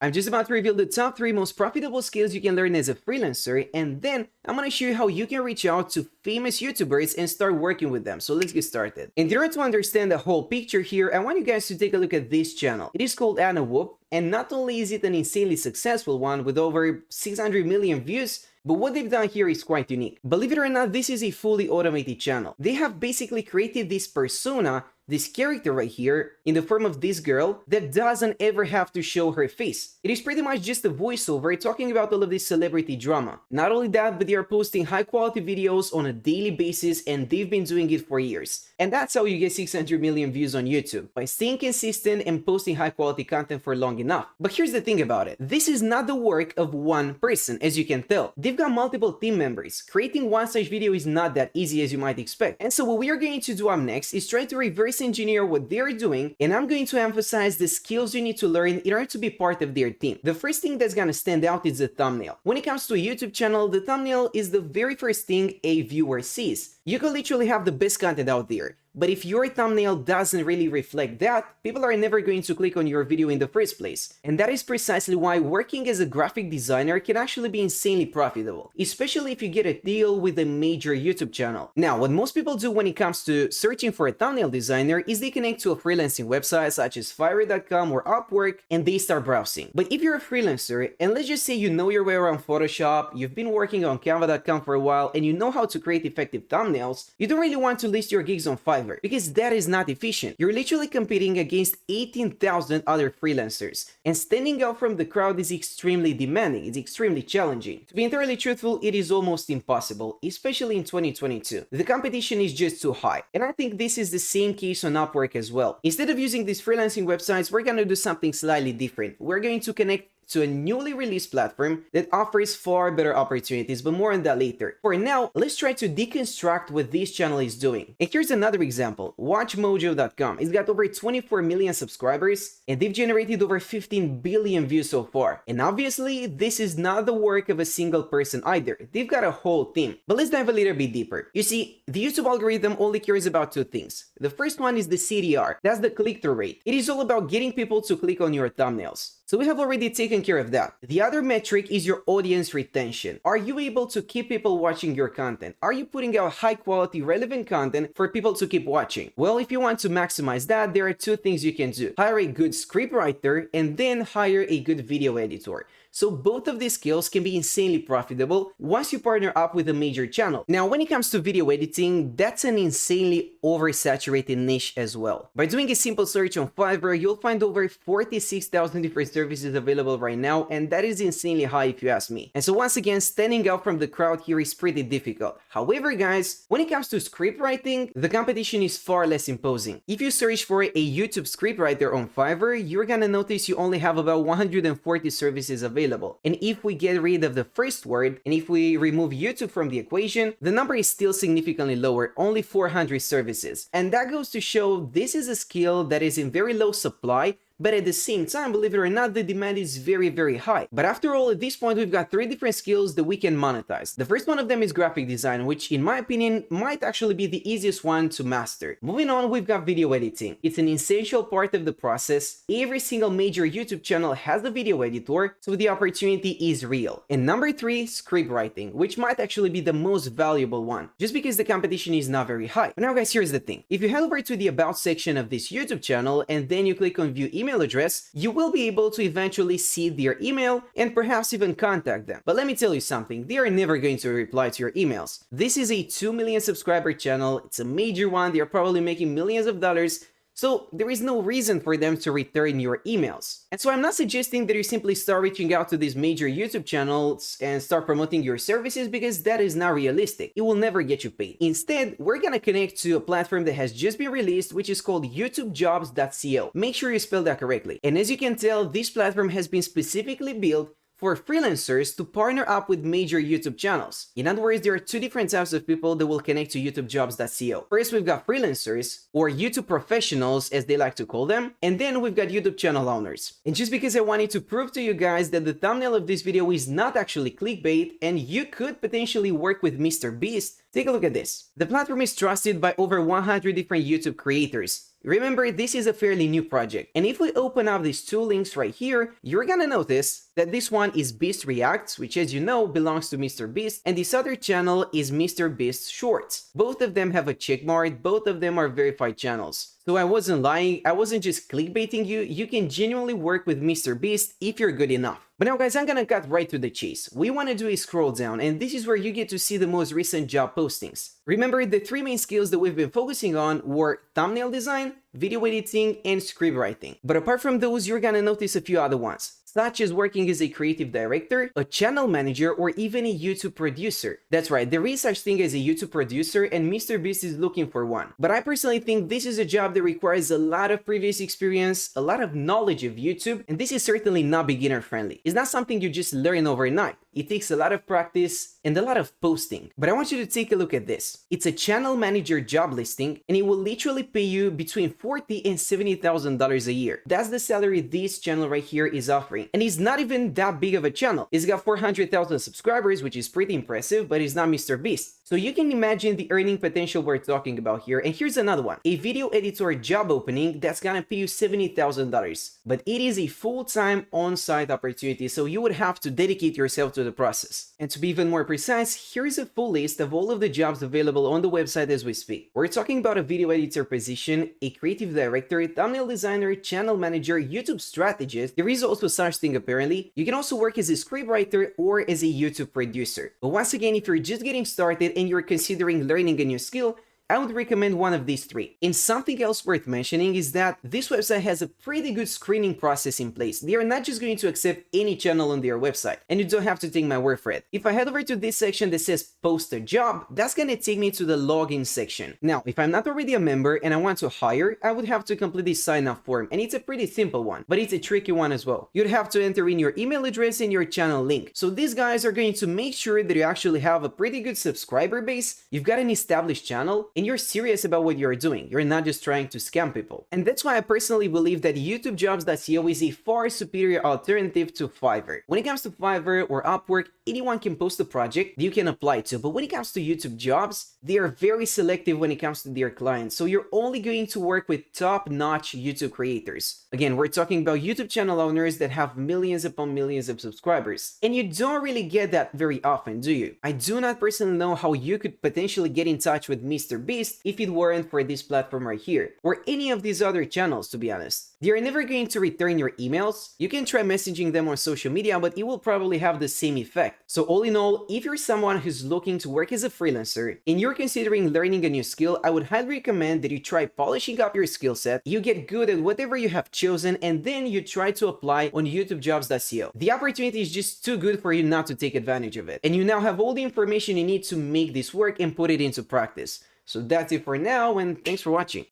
I'm just about to reveal the top 3 most profitable skills you can learn as a freelancer, and then I'm gonna show you how you can reach out to famous YouTubers and start working with them. So let's get started. In order to understand the whole picture here, I want you guys to take a look at this channel. It is called Anna Whoop, and not only is it an insanely successful one with over 600 million views, but what they've done here is quite unique. Believe it or not, this is a fully automated channel. They have basically created this persona, this character right here, in the form of this girl that doesn't ever have to show her face. It is pretty much just a voiceover talking about all of this celebrity drama. Not only that, but they are posting high quality videos on a daily basis, and they've been doing it for years. And that's how you get 600 million views on YouTube, by staying consistent and posting high quality content for long enough. But here's the thing about it. This is not the work of one person, as you can tell. They've got multiple team members. Creating one such video is not that easy as you might expect. And so what we are going to do up next is try to reverse engineer what they're doing, and I'm going to emphasize the skills you need to learn in order to be part of their team. The first thing that's gonna stand out is the thumbnail. When it comes to a YouTube channel, the thumbnail is the very first thing a viewer sees. You can literally have the best content out there, but if your thumbnail doesn't really reflect that, people are never going to click on your video in the first place. And that is precisely why working as a graphic designer can actually be insanely profitable, especially if you get a deal with a major YouTube channel. Now, what most people do when it comes to searching for a thumbnail designer is they connect to a freelancing website such as Fiverr.com or Upwork, and they start browsing. But if you're a freelancer, and let's just say you know your way around Photoshop, you've been working on Canva.com for a while, and you know how to create effective thumbnails, you don't really want to list your gigs on Fiverr, because that is not efficient. You're literally competing against 18,000 other freelancers, and standing out from the crowd is extremely demanding, it's extremely challenging. To be entirely truthful, it is almost impossible, especially in 2022. The competition is just too high, and I think this is the same case on Upwork as well. Instead of using these freelancing websites, we're gonna do something slightly different. We're going to connect to a newly released platform that offers far better opportunities, but more on that later. For now, let's try to deconstruct what this channel is doing. And here's another example, watchmojo.com. It's got over 24 million subscribers, and they've generated over 15 billion views so far. And obviously, this is not the work of a single person either. They've got a whole team. But let's dive a little bit deeper. You see, the YouTube algorithm only cares about two things. The first one is the CTR, that's the click-through rate. It is all about getting people to click on your thumbnails. So we have already taken care of that. The other metric is your audience retention. Are you able to keep people watching your content? Are you putting out high quality, relevant content for people to keep watching? Well, if you want to maximize that, there are two things you can do. Hire a good scriptwriter and then hire a good video editor. So both of these skills can be insanely profitable once you partner up with a major channel. Now, when it comes to video editing, that's an insanely oversaturated niche as well. By doing a simple search on Fiverr, you'll find over 46,000 different services available right now, and that is insanely high if you ask me. And so once again, standing out from the crowd here is pretty difficult. However, guys, when it comes to script writing, the competition is far less imposing. If you search for a YouTube scriptwriter on Fiverr, you're gonna notice you only have about 140 services available. And if we get rid of the first word, and if we remove YouTube from the equation, the number is still significantly lower, only 400 services. And that goes to show this is a skill that is in very low supply, but at the same time, believe it or not, the demand is very, very high. But after all, at this point, we've got 3 different skills that we can monetize. The first one of them is graphic design, which in my opinion, might actually be the easiest one to master. Moving on, we've got video editing. It's an essential part of the process. Every single major YouTube channel has a video editor, so the opportunity is real. And number 3, script writing, which might actually be the most valuable one, just because the competition is not very high. But now guys, here's the thing. If you head over to the About section of this YouTube channel, and then you click on View Email address, you will be able to eventually see their email and perhaps even contact them. But let me tell you something, they are never going to reply to your emails. This is a 2 million subscriber channel, it's a major one, they are probably making millions of dollars, so there is no reason for them to return your emails. And so I'm not suggesting that you simply start reaching out to these major YouTube channels and start promoting your services, because that is not realistic. It will never get you paid. Instead, we're gonna connect to a platform that has just been released, which is called youtubejobs.co. Make sure you spell that correctly. And as you can tell, this platform has been specifically built for freelancers to partner up with major YouTube channels. In other words, there are 2 different types of people that will connect to youtubejobs.co. First, we've got freelancers, or YouTube professionals as they like to call them, and then we've got YouTube channel owners. And just because I wanted to prove to you guys that the thumbnail of this video is not actually clickbait, and you could potentially work with MrBeast, Take a look at this. The platform is trusted by over 100 different YouTube creators. Remember, this is a fairly new project. And if we open up these two links right here, you're gonna notice that this one is Beast Reacts, which as you know belongs to MrBeast, and this other channel is MrBeast Shorts. Both of them have a checkmark, both of them are verified channels. So I wasn't lying, I wasn't just clickbaiting you, you can genuinely work with MrBeast if you're good enough. But now guys, I'm gonna cut right to the chase. We wanna do a scroll down, and this is where you get to see the most recent job postings. Remember, the three main skills that we've been focusing on were thumbnail design, video editing, and script writing. But apart from those, you're gonna notice a few other ones, such as working as a creative director, a channel manager, or even a YouTube producer. That's right, there is such thing as a YouTube producer, and MrBeast is looking for one. But I personally think this is a job that requires a lot of previous experience, a lot of knowledge of YouTube, and this is certainly not beginner friendly. It's not something you just learn overnight. It takes a lot of practice and a lot of posting. But I want you to take a look at this. It's a channel manager job listing, and it will literally pay you between $40,000 and $70,000 a year. That's the salary this channel right here is offering. And it's not even that big of a channel. It's got 400,000 subscribers, which is pretty impressive, but it's not MrBeast. So you can imagine the earning potential we're talking about here. And here's another one, a video editor job opening that's gonna pay you $70,000. But it is a full-time on-site opportunity, so you would have to dedicate yourself to the process. And to be even more precise, here's a full list of all of the jobs available on the website as we speak. We're talking about a video editor position, a creative director, thumbnail designer, channel manager, YouTube strategist. There is also such thing apparently. You can also work as a scriptwriter or as a YouTube producer. But once again, if you're just getting started and you're considering learning a new skill, I would recommend one of these three. And something else worth mentioning is that this website has a pretty good screening process in place. They are not just going to accept any channel on their website, and you don't have to take my word for it. If I head over to this section that says post a job, that's gonna take me to the login section. Now, if I'm not already a member and I want to hire, I would have to complete this sign up form, and it's a pretty simple one, but it's a tricky one as well. You'd have to enter in your email address and your channel link. So these guys are going to make sure that you actually have a pretty good subscriber base, you've got an established channel, and you're serious about what you're doing. You're not just trying to scam people. And that's why I personally believe that YouTubeJobs.co is a far superior alternative to Fiverr. When it comes to Fiverr or Upwork, anyone can post a project that you can apply to, but when it comes to YouTube jobs, they are very selective when it comes to their clients. So you're only going to work with top-notch YouTube creators. Again, we're talking about YouTube channel owners that have millions upon millions of subscribers. And you don't really get that very often, do you? I do not personally know how you could potentially get in touch with MrBeast if it weren't for this platform right here, or any of these other channels, to be honest. They are never going to return your emails. You can try messaging them on social media, but it will probably have the same effect. So all in all, if you're someone who's looking to work as a freelancer and you're considering learning a new skill, I would highly recommend that you try polishing up your skill set, you get good at whatever you have chosen, and then you try to apply on YouTubeJobs.co. The opportunity is just too good for you not to take advantage of it. And you now have all the information you need to make this work and put it into practice. So that's it for now, and thanks for watching.